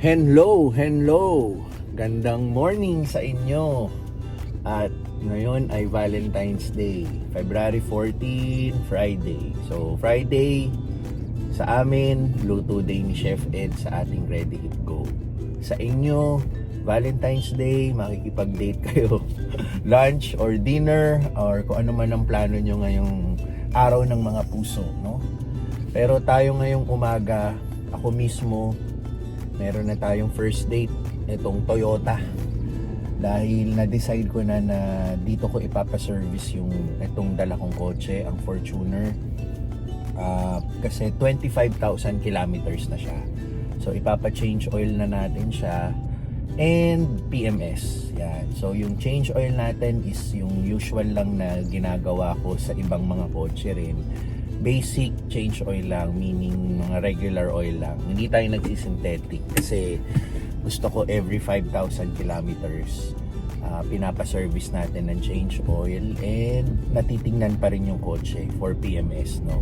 Hello, hello! Gandang morning sa inyo. At ngayon ay Valentine's Day, February 14, Friday. So Friday sa amin, luto day ni Chef Ed sa ating Ready Hit Go. Sa inyo, Valentine's Day, makikipag-date kayo. Lunch or dinner or kung ano man ang plano nyo ngayong araw ng mga puso, no? Pero tayo ngayong umaga, ako mismo, meron na tayong first date, itong Toyota. Dahil na-decide ko na dito ko ipapaservice yung itong dala kong kotse, ang Fortuner. Kasi 25,000 kilometers na siya. So ipapa-change oil na natin siya and PMS. Yan. So yung change oil natin is yung usual lang na ginagawa ko sa ibang mga kotse rin. Basic change oil lang, meaning mga regular oil lang. Hindi tayo nagsisynthetic kasi gusto ko every 5,000 kilometers pinapaservice natin ng change oil and natitingnan pa rin yung kotse for PMS, no?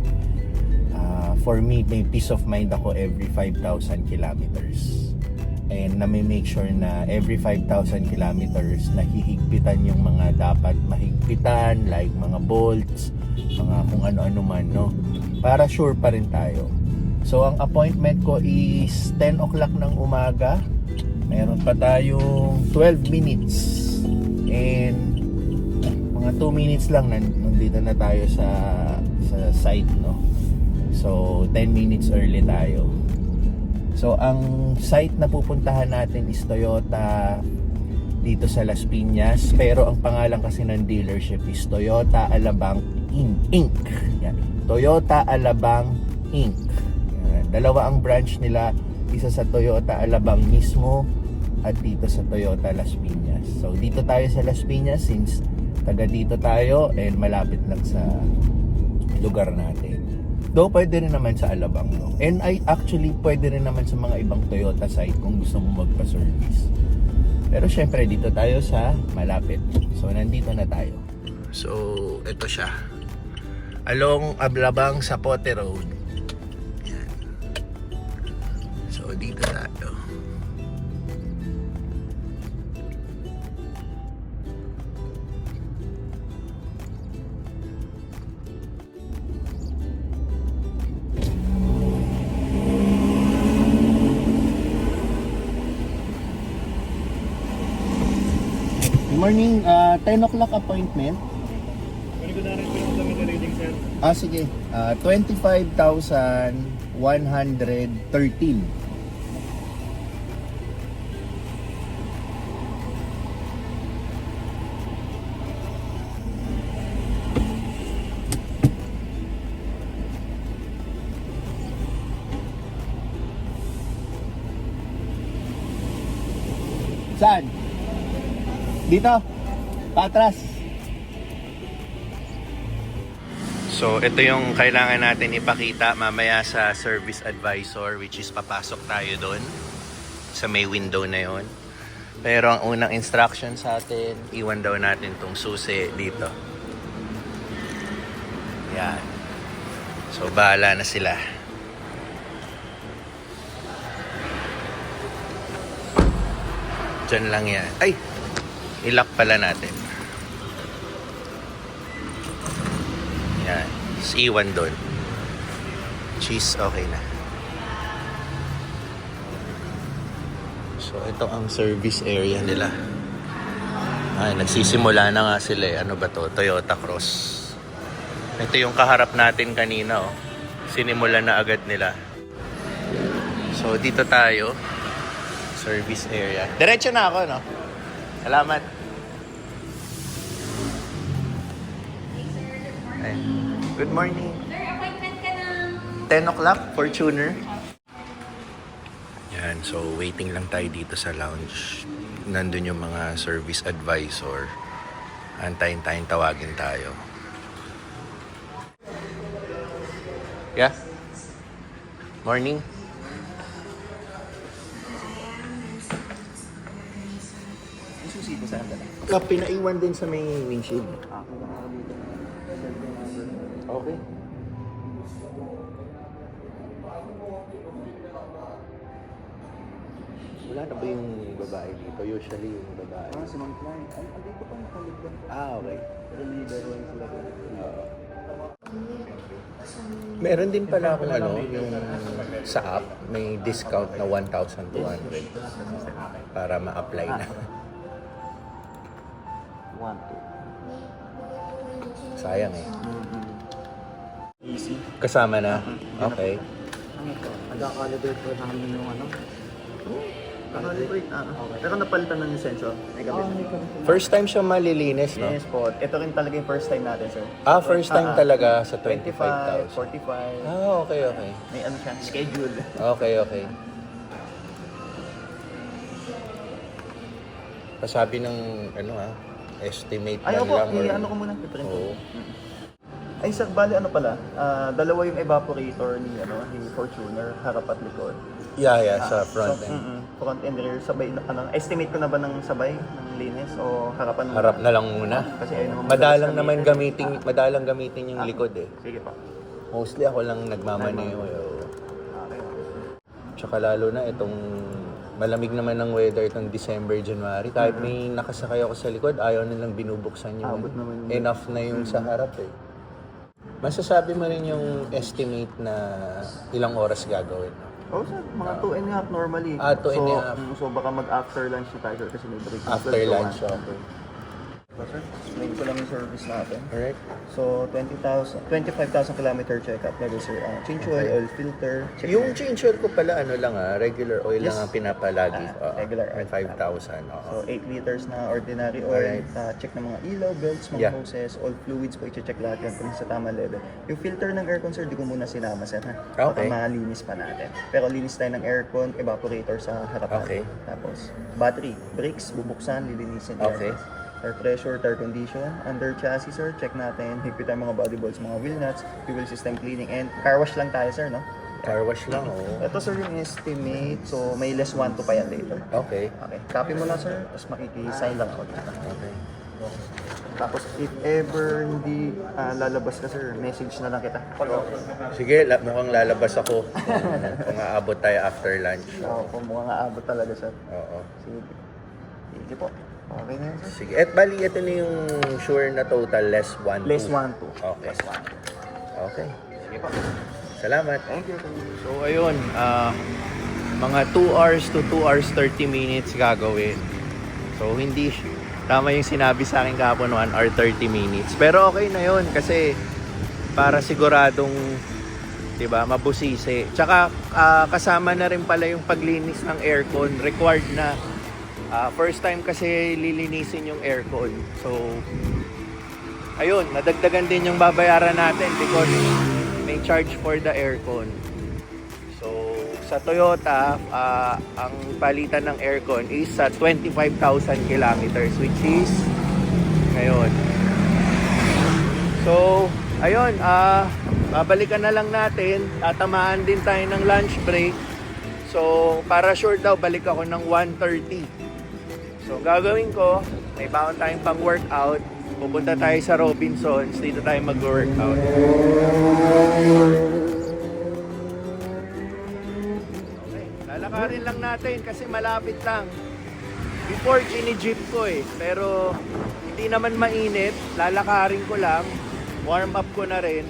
For me, may peace of mind ako every 5,000 kilometers. And na-make sure na every 5,000 kilometers nahihigpitan yung mga dapat mahigpitan, like mga bolts, mga kung ano-ano man, no? Para sure pa rin tayo. So ang appointment ko is 10 o'clock ng umaga. Meron pa tayong 12 minutes and mga 2 minutes lang nandito na tayo sa site, no? So 10 minutes early tayo. So ang site na pupuntahan natin is Toyota dito sa Las Piñas, pero ang pangalan kasi ng dealership is Toyota Alabang Inc. Yan. Toyota Alabang Inc. Yan. Dalawa ang branch nila, isa sa Toyota Alabang mismo at dito sa Toyota Las Piñas. So dito tayo sa Las Piñas since taga dito tayo and malapit lang sa lugar natin. Though pwede rin naman sa Alabang, no? And actually pwede rin naman sa mga ibang Toyota site kung gusto mo magpa-service. Pero syempre dito tayo sa malapit. So nandito na tayo. So ito siya. Along Ablabang Zapote Road. Yan. So dito tayo. Morning, 10 o'clock appointment. Pwede ko na rin po yung kami na reading, sir. Sige. 25,113. Saan? Dito, patras. So ito yung kailangan natin ipakita mamaya sa service advisor, which is papasok tayo doon sa may window na yon. Pero ang unang instruction sa atin, iwan daw natin tong susi dito. Yan. So bahala na sila. Diyan lang yan. Ay! I-lock pala natin. Yan. Tapos iwan doon. Cheese, okay na. So, ito ang service area nila. Ay, nagsisimula na nga sila eh. Ano ba to? Toyota Cross. Ito yung kaharap natin kanina, oh. Sinimula na agad nila. So, dito tayo. Service area. Diretso na ako, no? Salamat. Ay. Good morning. Sir, appointment ka ng 10 o'clock, Fortuner. Yan, so waiting lang tayo dito sa lounge. Nandun yung mga service advisor. Antayin tayong tawagin tayo. Yeah? Morning. Susi ko sa dala. Pinaiwan din sa may windshield. Okay. Wala na ba yung babae dito? Usually yung babae. Si Ma'am Klein. Ay, andito pa nakalagdan ko. Okay. Pero leader lang sila doon. Meron din pala akong yung sa app, may discount na 1,200 para ma-apply na. 1, 2. Sayang eh. Easy. Kasama na? Okay. Ano ito? Nagka-calibrate po namin yung ano? Naka-calibrate na. Okay. Pero napalitan ng lisensya. May kabit. First time siya malilinis, no? Yes po. Ito rin talaga yung first time natin, sir. First time talaga sa 25, 25,000. 45. Okay, okay. May ano siya, schedule. Okay, okay. Pasabi ng estimate Ay, man opo. lang. or- Ano ko muna. I-print ko. Oo. Ay, sir, bali ano pala? Dalawa yung evaporator ni Fortuner, harap at likod. Yeah, sa front So, end. front and rear, sabay, estimate ko na ba ng sabay, ng linis, o harapan muna? Harap na lang muna. Kasi ayun naman Madalang madalas naman gamitin. madalang gamitin yung likod eh. Sige pa. Mostly ako lang nagmamaneho. Okay. Tsaka lalo na itong malamig naman ng weather itong December, January. Kahit may nakasakay ako sa likod, ayaw nilang binubuksan yung Abot naman yun. enough na yung sa harap eh. Masasabi mo rin yung estimate na ilang oras gagawin. Oh, sir, mga 2 and a half normally. 2 and a half. So baka mag-after lunch na tayo kasi may break. After 12 to lunch, 1. okay. Sir, explain ko lang yung service natin. Alright? So, 25,000 kilometer check-up level, sir. Change oil, oil filter. Check Yung change oil ko pala, regular oil Yes. lang ang pinapalagi. Regular May oil. 5,000. So, 8 liters na ordinary oil. Alright. Check ng mga ilaw, belts, mga Yeah. hoses, all fluids po, i-check lahat yan kung sa tamang level. Yung filter ng aircon, sir, di ko muna sinama, sir, ha? Okay. Baka malinis pa natin. Pero linis tayo ng aircon, evaporator sa harapan. Okay. Tapos, battery, brakes, bubuksan, lilinisin. Okay. Air pressure, tire condition, under chassis, sir, check natin. Higpit tayo mga body bolts, mga wheel nuts, fuel system cleaning, and car wash lang tayo, sir, no? Car wash lang, oh. Ito, sir, yung estimate. So, may less 1 to pa yan later. Okay. Okay, copy mo na, sir, tapos makiki-sign lang ako. Okay. Tapos, if ever hindi lalabas ka, sir, message na lang kita. Follow up. Sige, mukhang lalabas ako kung aabot tayo after lunch. So, kung mukhang aabot talaga, sir. Oo. Sige. Sige po. Okay na yun, sir. Sige. At bali, ito na yung sure na total, less 1. Less 1 to. Okay. Less 1. Okay. Sige po. Salamat. Thank you, sir. So, ayun. Mga 2 hours to 2 hours 30 minutes gagawin. So, hindi tama yung sinabi sa akin kahapon 1 hour 30 minutes. Pero okay na yun kasi para siguradong 'di ba, mabusisi. Tsaka kasama na rin pala yung paglinis ng aircon, required na. First time kasi lilinisin yung aircon. So ayun, nadagdagan din yung babayaran natin because may charge for the aircon. So sa Toyota, ang palitan ng aircon is sa 25,000 kilometers, which is ngayon. So ayun, babalikan na lang natin. Tatamaan din tayo ng lunch break. So, para sure daw, balik ako ng 1:30. So, gagawin ko, may baon tayong pang workout. Pupunta tayo sa Robinsons. Dito tayo mag-workout. Okay, lalakarin lang natin kasi malapit lang. Before, gini-jeep ko eh. Pero, hindi naman mainit. Lalakarin ko lang. Warm up ko na rin.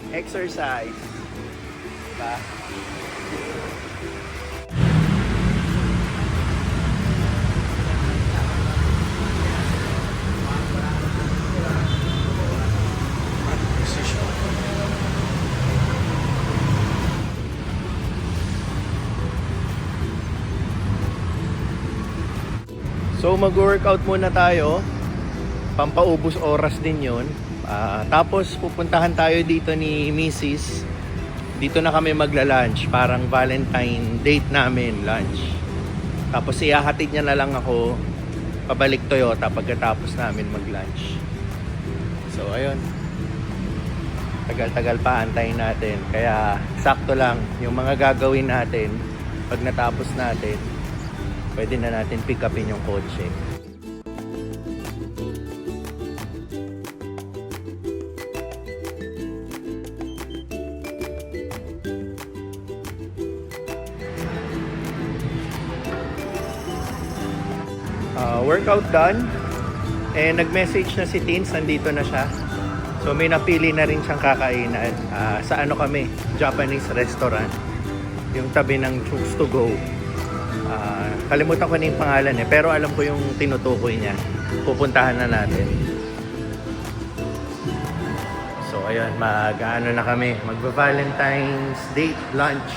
Exercise. Diba? So mag-workout muna tayo. Pampaubos oras din yun. Tapos pupuntahan tayo dito ni Mrs. Dito na kami magla-lunch. Parang Valentine date namin, lunch. Tapos ihahatid niya na lang ako pabalik Toyota pagkatapos namin mag-lunch. So ayun. Tagal-tagal pa, antayin natin. Kaya sakto lang yung mga gagawin natin pag natapos natin. Pwede na natin pick upin yung kotse. Workout done. And nag-message na si Teens, nandito na siya. So may napili na rin siyang kakainan. Sa ano kami, Japanese restaurant. Yung tabi ng Choose to Go. Kalimutan ko na yung pangalan eh, pero alam ko yung tinutukoy niya. Pupuntahan na natin. So ayun, mag-ano na kami, mag-Valentine's date lunch.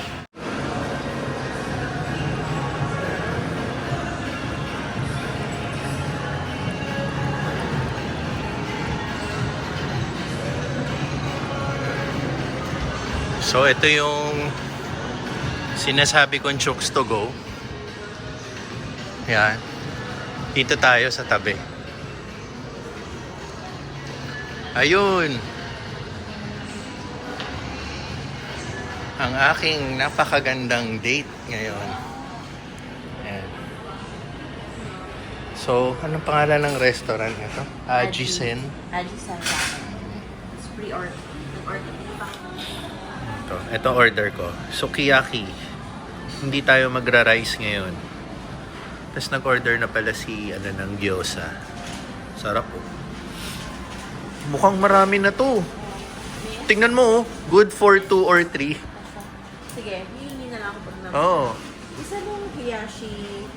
So ito yung sinasabi kong Chooks to Go. Yan. Dito tayo sa tabi. Ayun. Ang aking napakagandang date ngayon. Yan. So, anong pangalan ng restaurant nito? Ajisen. Ajisen Ramen. It's pre-order. Order pa. Ito order ko. Sukiyaki. Hindi tayo magra-rice ngayon. Tapos nag-order na pala si ng gyoza. Sarap po. Mukhang marami na to. Tingnan mo, good for 2 or 3. Sige, hihingi na lang ako pag naman. Oo. Isa mong hiyashi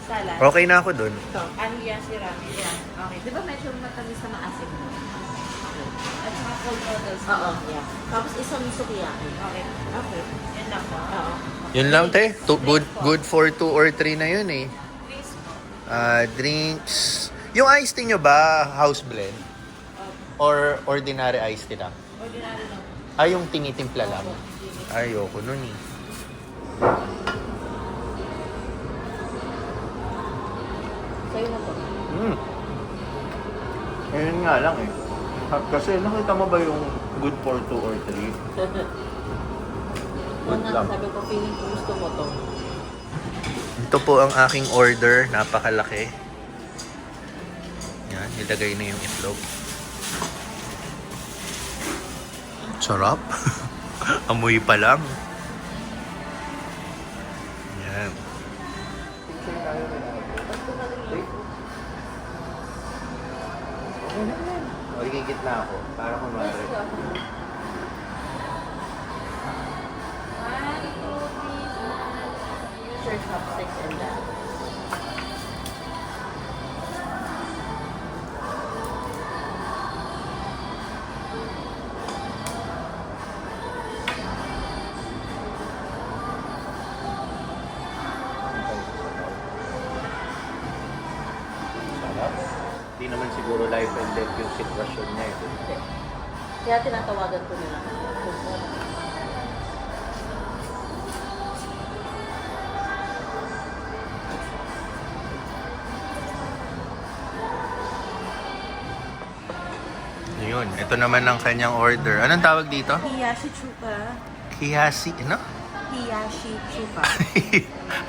salad. Okay na ako dun. Ito, hiyashi ramen. Yan. Okay. Di ba medyo matamis na maasim? Okay. At saka cold noodles. Oo, yeah. Tapos isang sukiyaki. Okay. Okay. Yan lang po. Oo. Yun lang, te. Good for 2 or 3 na yun eh. Drinks. Yung iced tea nyo ba, house blend? Or ordinary iced tea lang? Ordinary lang. Ay, yung tinitimpla lang. Ayoko nun eh. Sa'yo na po. Ayun nga lang eh. Kasi nakita mo ba yung good for 2 or 3? Good lang. Sabi ko, feeling ko gusto mo to. Ito po ang aking order. Napakalaki. Yan, nilagay na yung itlog. Sarap. Amoy pa lang. Yan. Magigit na ako. Para kumari. 1, 2, 3. Use your chopsticks and that. Sarap. Hindi naman siguro life and death yung sitwasyon niya eh. Kaya tinatawagan ko nila. Yun, ito naman ang kanyang order. Anong tawag dito? Hiyashi chuka. Hiyashi, ano? Hiyashi chuka.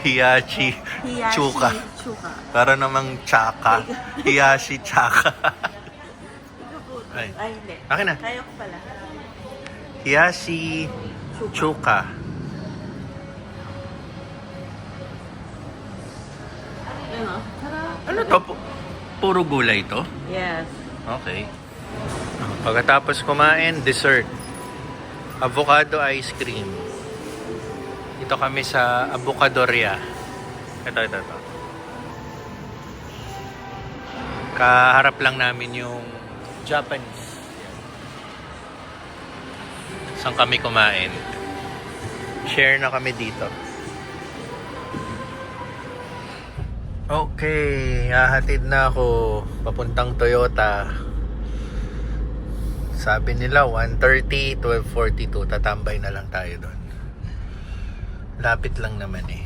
Hiyashi Hiyashi chuka. chuka. Para namang tsaka. Hiyashi tsaka. Ikaw po. Ay. Ay, hindi. Akin na. Kaya ko pala. Hiyashi chuka. Ano? Sarap. Ano to? Puro gulay to? Yes. Okay. Pagkatapos kumain, dessert. Avocado ice cream. Ito kami sa Avocadoria. Ito. Kaharap lang namin yung Japanese. Saan kami kumain? Share na kami dito. Okay, hahatid na ako papuntang Toyota. Sabi nila 1:30, 12:42, tatambay na lang tayo doon. Lapit lang naman eh.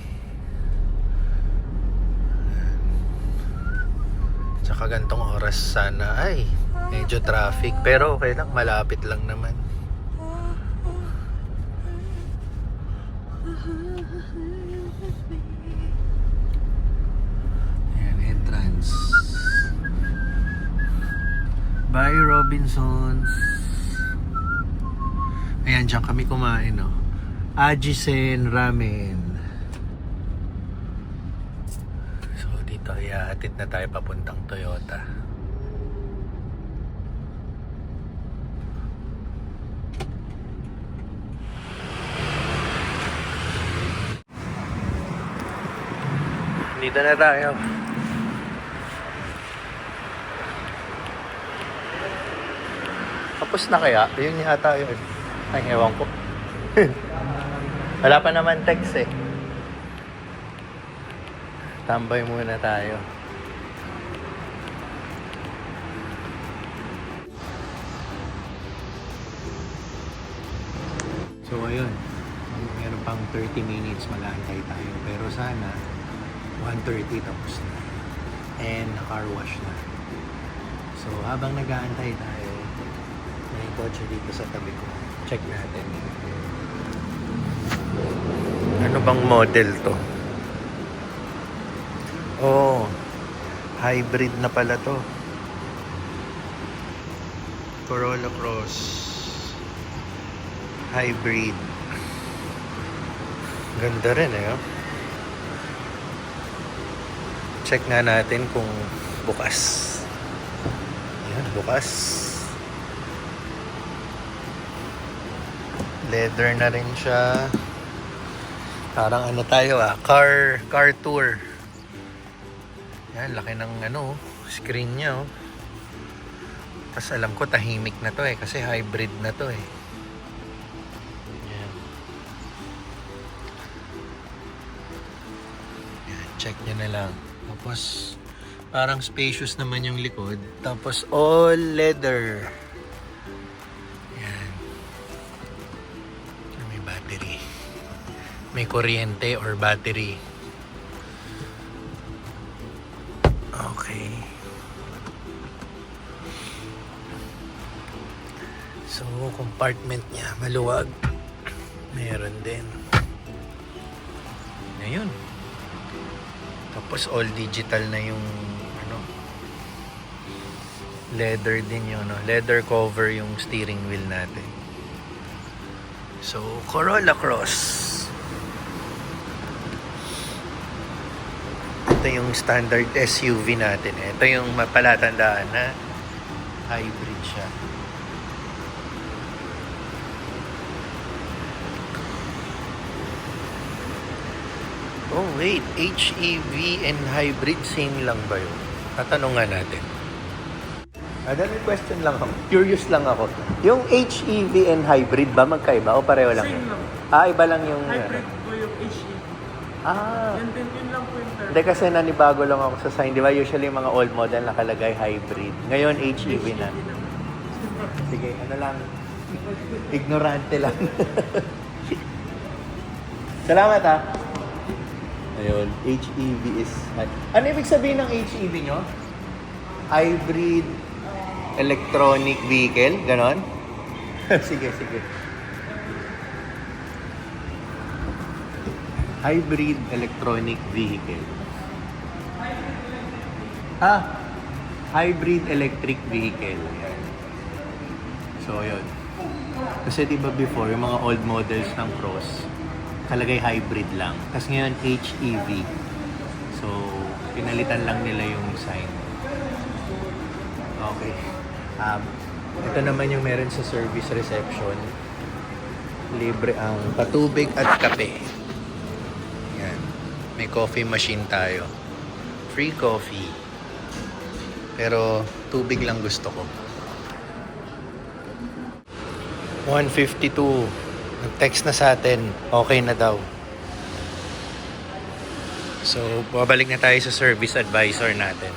Tsaka gantong oras sana ay medyo traffic, pero okay lang, malapit lang naman. Ayan, entrance. Bye Robinsons. Ayan, dyan kami kumain, no? Ajisen Ramen. So, dito Ito, iahatid na tayo papuntang Toyota. Dito na tayo. Tapos na kaya? Yun yata yun. Ay, ewan ko. Wala pa naman text eh. Tambay muna tayo. So ayun, meron pang 30 minutes mag-aantay tayo. Pero sana 1:30 tapos na. And car wash na. So habang nag-aantay tayo, may kotse dito sa tabi ko. Check natin. Ano bang model to? Oh, hybrid na pala to. Corolla Cross hybrid. Ganda rin eh. Oh. Check nga natin kung bukas. Ayan, bukas. Leather na rin siya. Parang ano tayo car tour. Yan, laki ng screen niya oh. Tapos alam ko tahimik na to eh kasi hybrid na to eh. Yan. Yan, check nyo na lang. Tapos parang spacious naman yung likod. Tapos all leather. Yan. May battery. May kuryente or battery. Okay. So, compartment niya, maluwag. Meron din. Ngayon. Tapos all digital na yung leather din yun, leather cover yung steering wheel natin. So, Corolla Cross. Ito yung standard SUV natin. Ito yung mapalatandaan na hybrid siya. Oh wait, HEV and hybrid same lang ba yun? Tatanong nga natin. May question lang ako. Curious lang ako. Yung HEV and hybrid ba magkaiba o pareho lang? Same yun? lang. Iba lang yung... Hybrid po yung HEV. Yun lang po yung term. Hindi kasi nanibago lang ako sa sign. Di ba usually yung mga old model nakalagay hybrid. Ngayon HEV na. Sige, lang. Ignorante lang. Salamat ha. Ayun, HEV is... Ano ibig sabihin ng HEV nyo? Hybrid Electronic Vehicle? Ganon? Sige. Hybrid Electronic Vehicle. Hybrid Electric Vehicle. Yan. So, yun. Kasi diba before, yung mga old models ng Cross, kalagay hybrid lang. Tapos ngayon, HEV. So, pinalitan lang nila yung sign. Okay. Ito naman yung meron sa service reception. Libre ang patubig at kape. Yan. May coffee machine tayo. Free coffee. Pero, tubig lang gusto ko. 152. Nag-text na sa atin, okay na daw. So, babalik na tayo sa service advisor natin.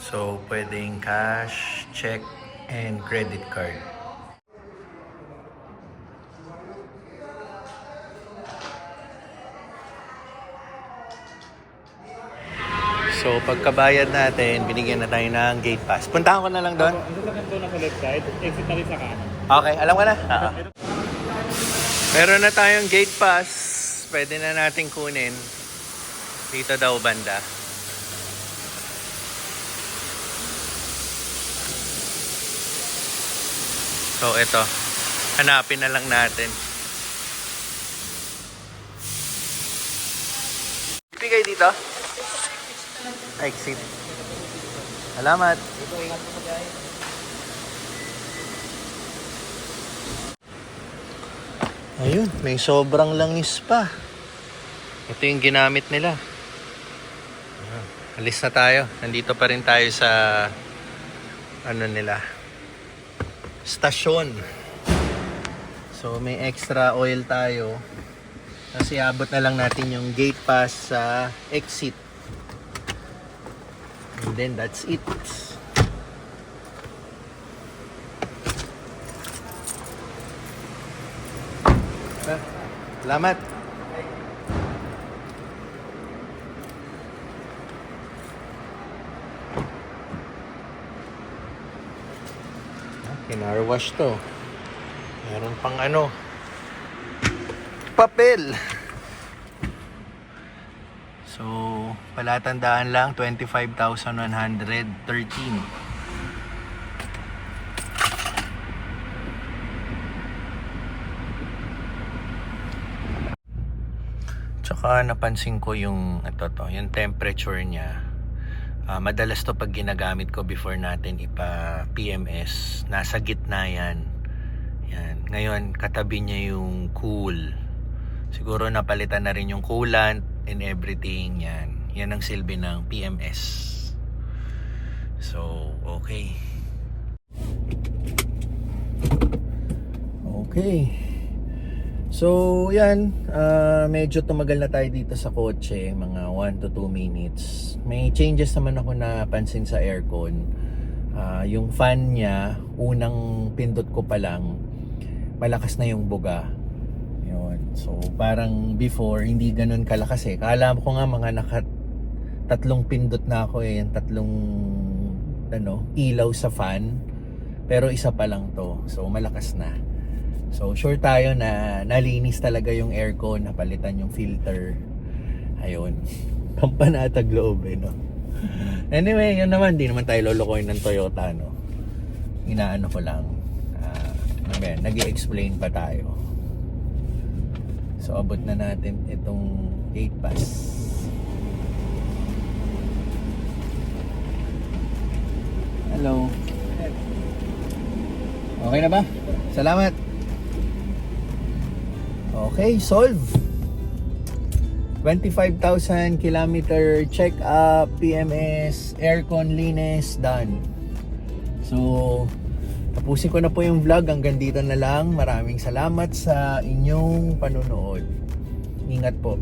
So, pwedeng cash, check, and credit card. So, pagkabayad natin, binigyan na tayo ng gate pass. Puntahan ko na lang doon. Ang sasakyan doon na sa left side, exit na rin sa kanan. Okay, alam ko na. Meron na tayong gate pass. Pwede na natin kunin. Dito daw banda. So, ito. Hanapin na lang natin. Bigay dito? Exit. Salamat. Ayun, may sobrang langis pa. Ito yung ginamit nila. Alis na tayo. Nandito pa rin tayo sa ano nila, stasyon. So may extra oil tayo. Kasi abot na lang natin yung gate pass sa exit. And then that's it. Salamat. Kinarwash to. Meron pang ano, papel. So, palatandaan lang, 25,113. Tsaka napansin ko yung yung temperature niya. Madalas to pag ginagamit ko before natin ipa PMS, nasa gitna yan. Yan. Ngayon katabi niya yung cool. Siguro napalitan na rin yung coolant and everything yan. Yan ang silbi ng PMS. So, okay. Okay. So, yan. Medyo tumagal na tayo dito sa kotse. Mga 1 to 2 minutes. May changes naman ako na pansin sa aircon. Yung fan niya, unang pindot ko pa lang, malakas na yung buga. Yun. So, parang before, hindi ganun kalakas eh. Kala ko nga mga tatlong pindot na ako eh. Yung tatlong ilaw sa fan. Pero isa pa lang to. So, malakas na. So, sure tayo na nalinis talaga yung aircon, napalitan yung filter. Ayun. Pampanatag loob eh, no? Anyway, yun naman. Di naman tayo lolokohin ng Toyota, no? Inaano ko lang. Nag-i-explain pa tayo. So, abot na natin itong gate pass. Hello. Okay na ba? Salamat. Okay, solve. 25,000 kilometer check up, PMS, aircon linis, done. So, tapusin ko na po yung vlog. Hanggang dito na lang. Maraming salamat sa inyong panonood. Ingat po.